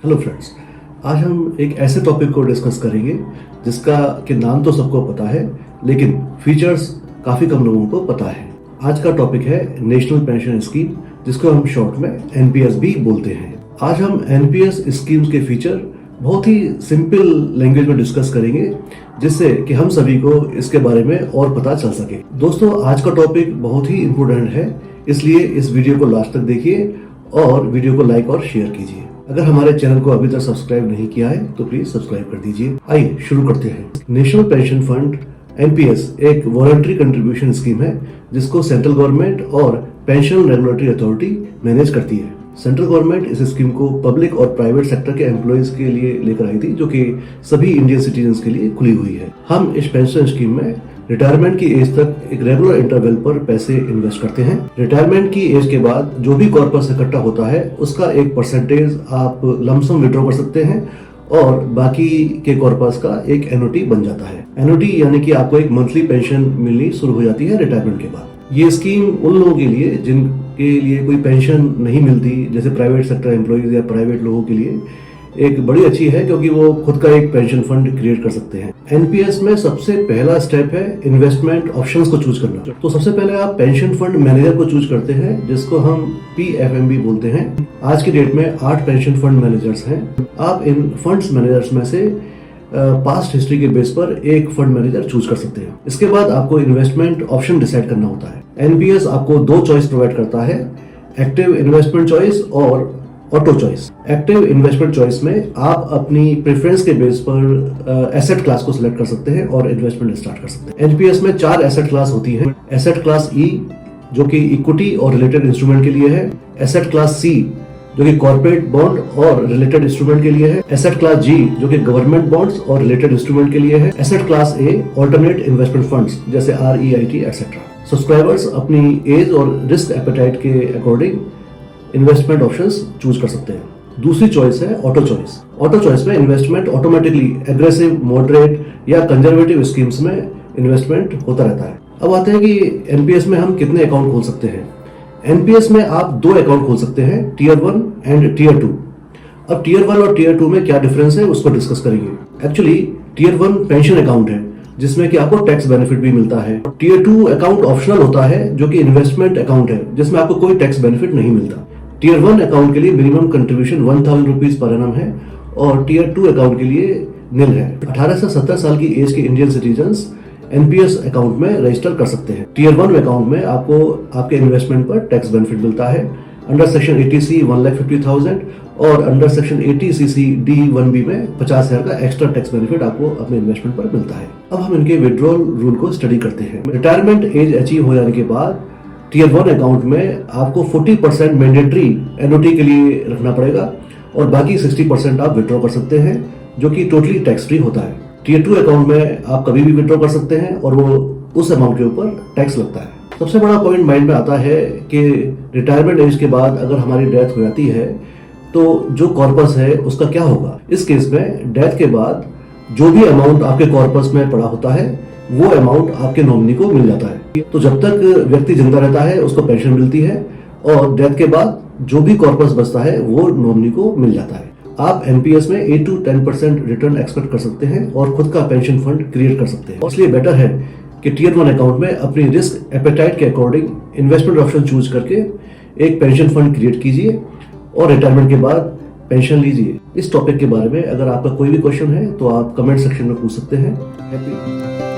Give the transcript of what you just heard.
Hello friends, आज हम एक ऐसे टॉपिक को डिस्कस करेंगे जिसका कि नाम तो सबको पता है लेकिन फीचर्स काफ़ी कम लोगों को पता है। आज का टॉपिक है नेशनल पेंशन स्कीम, जिसको हम शॉर्ट में एनपीएस भी बोलते हैं। आज हम एनपीएस स्कीम्स के फीचर बहुत ही सिंपल लैंग्वेज में डिस्कस करेंगे, जिससे कि हम सभी को इसके बारे में और पता चल सके। दोस्तों, आज का टॉपिक बहुत ही इम्पोर्टेंट है, इसलिए इस वीडियो को लास्ट तक देखिए और वीडियो को लाइक और शेयर कीजिए। अगर हमारे चैनल को अभी तक सब्सक्राइब नहीं किया है तो प्लीज सब्सक्राइब कर दीजिए। आइए शुरू करते हैं। नेशनल पेंशन फंड एनपीएस एक वॉलंटरी कंट्रीब्यूशन स्कीम है जिसको सेंट्रल गवर्नमेंट और पेंशन रेगुलेटरी अथॉरिटी मैनेज करती है। सेंट्रल गवर्नमेंट इस स्कीम को पब्लिक और प्राइवेट सेक्टर के एम्प्लॉयज के लिए लेकर आई थी, जो कि सभी इंडियन सिटीजन्स के लिए खुली हुई है। हम इस पेंशन स्कीम में रिटायरमेंट की एज तक एक रेगुलर इंटरवल पर पैसे इन्वेस्ट करते हैं। रिटायरमेंट की एज के बाद जो भी कॉर्पस इकट्ठा होता है उसका एक परसेंटेज आप लमसम विड्रॉ कर सकते हैं और बाकी के कॉर्पस का एक एनओटी बन जाता है। एनओटी यानी कि आपको एक मंथली पेंशन मिलनी शुरू हो जाती है रिटायरमेंट के बाद। ये स्कीम उन लोगों के लिए जिनके लिए कोई पेंशन नहीं मिलती, जैसे प्राइवेट सेक्टर एम्प्लॉयज या प्राइवेट लोगों के लिए एक बड़ी अच्छी है, क्योंकि वो खुद का एक पेंशन फंड क्रिएट कर सकते हैं। एनपीएस में सबसे पहला स्टेप है इन्वेस्टमेंट ऑप्शंस को चूज करना। तो सबसे पहले आप पेंशन फंड मैनेजर को चूज करते हैं, जिसको हम पीएफएमबी बोलते हैं। आज की डेट में 8 पेंशन फंड मैनेजर्स हैं। आप इन फंड्स मैनेजर्स में से पास्ट हिस्ट्री के बेस पर एक फंड मैनेजर चूज कर सकते हैं। इसके बाद आपको इन्वेस्टमेंट ऑप्शन डिसाइड करना होता है। एनपीएस आपको 2 चॉइस प्रोवाइड करता है, एक्टिव इन्वेस्टमेंट चॉइस और auto choice. Active investment choice में आप अपनी प्रेफरेंस के बेस पर एसेट क्लास को सिलेक्ट कर सकते हैं और इन्वेस्टमेंट स्टार्ट कर सकते हैं। एनपीएस में 4 एसेट क्लास होती है। एसेट क्लास ई, जो कि इक्विटी और रिलेटेड इंस्ट्रूमेंट के लिए है। एसेट क्लास सी, जो कि कॉर्पोरेट बॉन्ड और रिलेटेड इंस्ट्रूमेंट के लिए है। एसेट क्लास जी, जो कि गवर्नमेंट बॉन्ड्स और रिलेटेड इंस्ट्रूमेंट के लिए है। एसेट क्लास ए, ऑल्टरनेट इन्वेस्टमेंट फंड्स जैसे आरईआईटी एक्सेट्रा। सब्सक्राइबर्स अपनी एज और रिस्क एपेटाइट के अकॉर्डिंग इन्वेस्टमेंट ऑप्शंस चूज कर सकते हैं। दूसरी चॉइस है ऑटो चॉइस। ऑटो चॉइस में इन्वेस्टमेंट ऑटोमेटिकली एग्रेसिव, मॉडरेट या कंजर्वेटिव स्कीम्स में इन्वेस्टमेंट होता रहता है। अब आते हैं कि एनपीएस में हम कितने अकाउंट खोल सकते हैं। एनपीएस में आप 2 अकाउंट खोल सकते हैं, टीयर 1 एंड टीयर 2। अब टीयर 1 और टीयर 2 में क्या डिफरेंस है उसको डिस्कस करेंगे। एक्चुअली टीयर 1 पेंशन अकाउंट है जिसमें कि आपको टैक्स बेनिफिट भी मिलता है। टीयर 2 अकाउंट ऑप्शनल होता है, जो कि इन्वेस्टमेंट अकाउंट है जिसमें आपको कोई टैक्स बेनिफिट नहीं मिलता। टीयर 1 अकाउंट के लिए minimum contribution 1000 rupees per annum है और टीयर 2 अकाउंट के लिए निल है। 18 से 70 साल की एज के इंडियन सिटीजन्स एनपीएस अकाउंट में रजिस्टर कर सकते हैं। टीयर 1 अकाउंट में आपको आपके इन्वेस्टमेंट पर टैक्स बेनिफिट मिलता है। अंडर सेक्शन 80C 1,50,000 और अंडर सेक्शन 80CC D1B में 50,000 का एक्स्ट्रा टैक्स बेनिफिट आपको अपने इन्वेस्टमेंट पर मिलता है। अब हम इनके विड्रॉल रूल को स्टडी करते हैं। रिटायरमेंट एज अचीव हो जाने के बाद टीयर 1 अकाउंट में आपको 40% मैंडेटरी एनओटी के लिए रखना पड़ेगा और बाकी 60% आप विड्रॉ कर सकते हैं, जो कि टोटली टैक्स फ्री होता है। टीयर 2 अकाउंट में आप कभी भी विड्रॉ कर सकते हैं और वो उस अमाउंट के ऊपर टैक्स लगता है। सबसे बड़ा पॉइंट माइंड में आता है कि रिटायरमेंट एज के बाद अगर हमारी डेथ हो जाती है तो जो कॉर्पस है उसका क्या होगा। इस केस में डेथ के बाद जो भी अमाउंट आपके कॉर्पस में पड़ा होता है वो अमाउंट आपके नॉमिनी को मिल जाता है। तो जब तक व्यक्ति जिंदा रहता है उसको पेंशन मिलती है और डेथ के बाद जो भी कॉर्पस बचता है वो नॉमिनी को मिल जाता है। आप एनपीएस में 8 to 10% रिटर्न एक्सपेक्ट कर सकते हैं और खुद का पेंशन फंड क्रिएट कर सकते हैं। इसलिए बेटर है कि टीयर 1 अकाउंट में अपनी रिस्क एपेटाइट के अकॉर्डिंग इन्वेस्टमेंट ऑप्शन चूज करके एक पेंशन फंड क्रिएट कीजिए और रिटायरमेंट के बाद पेंशन लीजिए। इस टॉपिक के बारे में अगर आपका कोई भी क्वेश्चन है तो आप कमेंट सेक्शन में पूछ सकते हैं। हैप्पी